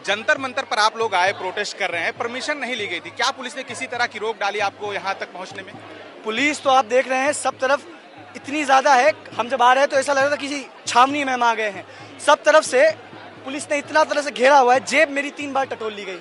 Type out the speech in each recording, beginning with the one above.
जंतर मंतर पर आप लोग आए, प्रोटेस्ट कर रहे हैं, परमिशन नहीं ली गई थी, क्या पुलिस ने किसी तरह की रोक डाली आपको यहाँ तक पहुँचने में? पुलिस तो आप देख रहे हैं सब तरफ इतनी ज्यादा है, हम जब आ रहे हैं तो ऐसा लग रहा था किसी छावनी में हम आ गए हैं। सब तरफ से पुलिस ने इतना तरह से घेरा हुआ है, जेब मेरी 3 बार टटोल ली गई।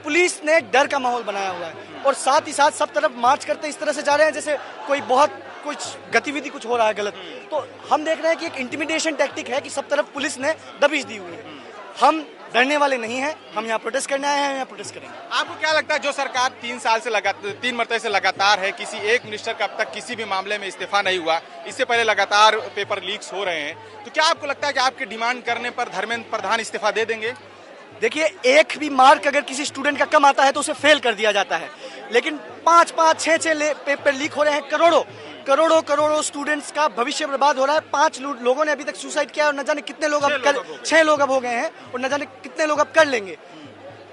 पुलिस ने डर का माहौल बनाया हुआ है और साथ ही साथ सब तरफ मार्च करते इस तरह से जा रहे हैं जैसे कोई बहुत कुछ गतिविधि कुछ हो रहा है गलत। तो हम देख रहे हैं कि एक इंटिमिडेशन टैक्टिक है कि सब तरफ पुलिस ने दबिश दी हुई है। हम डरने वाले नहीं हैं, हम यहाँ प्रोटेस्ट करने आए हैं, यहाँ प्रोटेस्ट करेंगे। आपको क्या लगता है जो सरकार 3 मरतबे से लगातार है, किसी एक मिनिस्टर का अब तक किसी भी मामले में इस्तीफा नहीं हुआ, इससे पहले लगातार पेपर लीक्स हो रहे हैं, तो क्या आपको लगता है कि आपकी डिमांड करने पर धर्मेंद्र प्रधान इस्तीफा दे देंगे? देखिए, एक भी मार्क अगर किसी स्टूडेंट का कम आता है तो उसे फेल कर दिया जाता है, लेकिन 5-5, 6-6 पेपर लीक हो रहे हैं। करोड़ों स्टूडेंट्स का भविष्य बर्बाद हो रहा है। 5 लोगों ने अभी तक सुसाइड किया और न जाने कितने लोग 6 लोग अब हो गए हैं और न जाने कितने लोग अब कर लेंगे,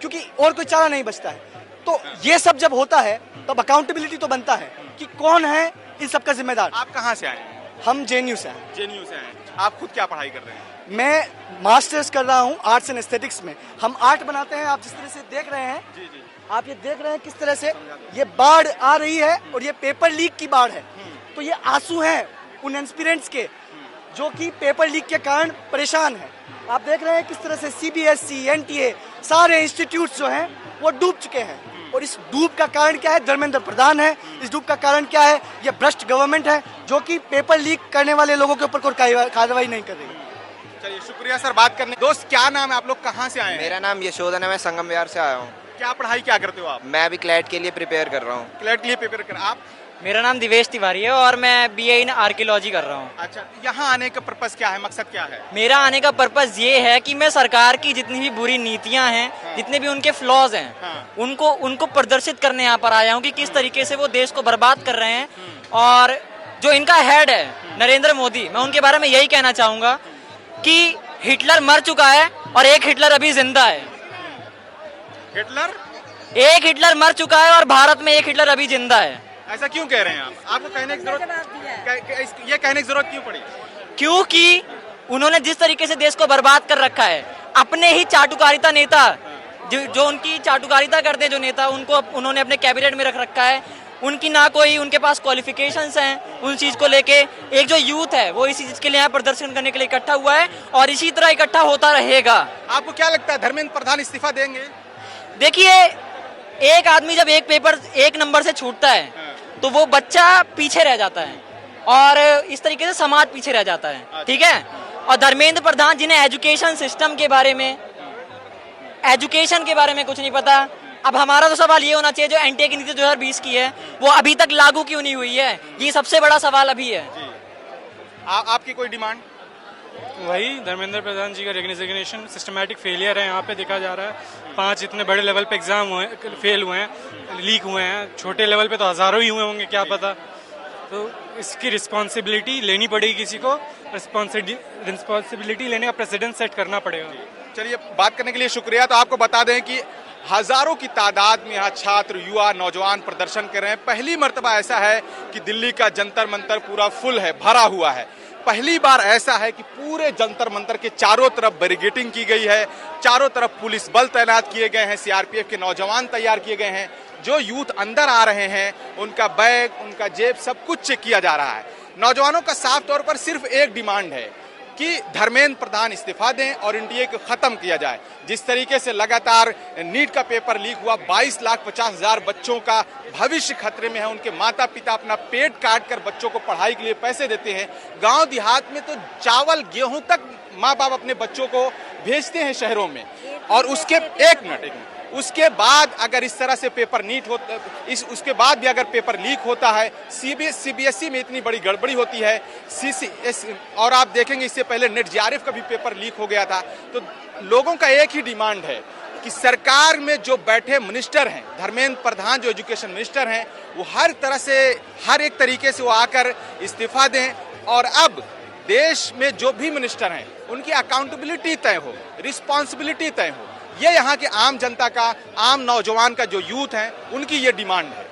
क्योंकि और कोई चारा नहीं बचता है। तो ये सब जब होता है तब अकाउंटेबिलिटी तो बनता है कि कौन है इन सब का जिम्मेदार। आप कहाँ से आए हैं? हम जेएनयू से हैं। जेएनयू से हैं। आप खुद क्या पढ़ाई कर रहे हैं? मैं मास्टर्स कर रहा हूँ आर्ट्स एंड एस्थेटिक्स में। हम आर्ट बनाते हैं, आप जिस तरह से देख रहे हैं, जी जी, आप ये देख रहे हैं किस तरह से ये बाढ़ आ रही है और ये पेपर लीक की बाढ़ है। तो ये आंसू हैं उन एस्पिरेंट्स के जो कि पेपर लीक के कारण परेशान हैं। आप देख रहे हैं किस तरह से सीबीएसई, एनटीए सारे इंस्टीट्यूट्स जो हैं वो डूब चुके हैं। और इस डूब का कारण क्या है? धर्मेंद्र प्रधान है। इस डूब का कारण क्या है? ये भ्रष्ट गवर्नमेंट है जो कि पेपर लीक करने वाले लोगों के ऊपर कोई कार्रवाई नहीं कर रही। चलिए, शुक्रिया सर बात करने। दोस्त, क्या नाम है? आप लोग कहाँ से आए हैं? मेरा नाम यशोधन है, मैं संगम विहार से आया हूँ। क्या पढ़ाई क्या करते हो आप? मैं अभी क्लैट के लिए प्रिपेयर कर रहा हूँ। क्लैट के लिए पेपर कर आप? मेरा नाम दिवेश तिवारी है और मैं बीए इन आर्कियोलॉजी कर रहा हूँ। अच्छा, यहाँ आने का पर्पस क्या है, मकसद क्या है? मेरा आने का पर्पस ये है कि मैं सरकार की जितनी भी बुरी नीतियाँ हैं, जितने भी उनके फ्लॉज हैं, उनको प्रदर्शित करने यहाँ पर आया हूँ कि किस तरीके से वो देश को बर्बाद कर रहे हैं। और जो इनका हेड है नरेंद्र मोदी, मैं उनके बारे में यही कहना चाहूँगा कि हिटलर मर चुका है और एक हिटलर अभी जिंदा है। एक हिटलर मर चुका है और भारत में एक हिटलर अभी जिंदा है। ऐसा क्यों कह रहे हैं आप? आपको कहने की जरूरत, ये कहने की जरूरत क्यों पड़ी? क्योंकि उन्होंने जिस तरीके से देश को बर्बाद कर रखा है, अपने ही चाटुकारिता नेता जो उनकी चाटुकारिता करते हैं, जो नेता, उनको उन्होंने अपने कैबिनेट में रख रखा है। उनकी ना कोई उनके पास क्वालिफिकेशंस हैं उन चीज को लेके। एक जो यूथ है वो इसी चीज के लिए यहाँ प्रदर्शन करने के लिए इकट्ठा हुआ है और इसी तरह इकट्ठा होता रहेगा। आपको क्या लगता है धर्मेंद्र प्रधान इस्तीफा देंगे? देखिए, एक आदमी जब एक पेपर 1 नंबर से छूटता है तो वो बच्चा पीछे रह जाता है और इस तरीके से समाज पीछे रह जाता है, ठीक है। और धर्मेंद्र प्रधान, जिन्हें एजुकेशन सिस्टम के बारे में, एजुकेशन के बारे में कुछ नहीं पता। अब हमारा तो सवाल ये होना चाहिए, जो एनटीए की नीति 2020 की है वो अभी तक लागू क्यों नहीं हुई है, ये सबसे बड़ा सवाल अभी है। आपकी कोई डिमांड? वही धर्मेंद्र प्रधान जी का रेजिग्नेशन सिस्टमैटिक फेलियर है। यहाँ पे देखा जा रहा है 5 इतने बड़े लेवल पे एग्जाम हुए, फेल हुए हैं, लीक हुए हैं। छोटे लेवल पे तो हजारों ही हुए होंगे, क्या पता। तो इसकी रिस्पॉन्सिबिलिटी लेनी पड़ेगी किसी को, रिस्पॉन्सिबिलिटी लेने का प्रेसिडेंट सेट करना पड़ेगा। चलिए, बात करने के लिए शुक्रिया। तो आपको बता दें कि हजारों की तादाद में यहाँ छात्र, युवा, नौजवान प्रदर्शन कर रहे हैं। पहली मर्तबा ऐसा है कि दिल्ली का जंतर मंतर पूरा फुल है, भरा हुआ है। पहली बार ऐसा है कि पूरे जंतर मंतर के चारों तरफ बैरिकेडिंग की गई है, चारों तरफ पुलिस बल तैनात किए गए हैं, सीआरपीएफ के नौजवान तैयार किए गए हैं। जो यूथ अंदर आ रहे हैं उनका बैग, उनका जेब, सब कुछ चेक किया जा रहा है। नौजवानों का साफ तौर पर सिर्फ एक डिमांड है कि धर्मेंद्र प्रधान इस्तीफा दें और एनडीए को खत्म किया जाए। जिस तरीके से लगातार नीट का पेपर लीक हुआ, 22,50,000 बच्चों का भविष्य खतरे में है। उनके माता पिता अपना पेट काट कर बच्चों को पढ़ाई के लिए पैसे देते हैं। गांव देहात में तो चावल गेहूं तक माँ बाप अपने बच्चों को भेजते हैं शहरों में, और उसके बाद अगर इस तरह से पेपर लीक होता, उसके बाद भी अगर पेपर लीक होता है, सीबीएसई में इतनी बड़ी गड़बड़ी होती है, और आप देखेंगे इससे पहले नेट जेआरएफ का भी पेपर लीक हो गया था। तो लोगों का एक ही डिमांड है कि सरकार में जो बैठे मिनिस्टर हैं, धर्मेंद्र प्रधान जो एजुकेशन मिनिस्टर हैं, वो हर तरह से, हर एक तरीके से वो आकर इस्तीफा दें और अब देश में जो भी मिनिस्टर हैं उनकी अकाउंटेबिलिटी तय हो, रिस्पॉन्सिबिलिटी तय हो। ये यहाँ के आम जनता का, आम नौजवान का, जो यूथ है, उनकी ये डिमांड है।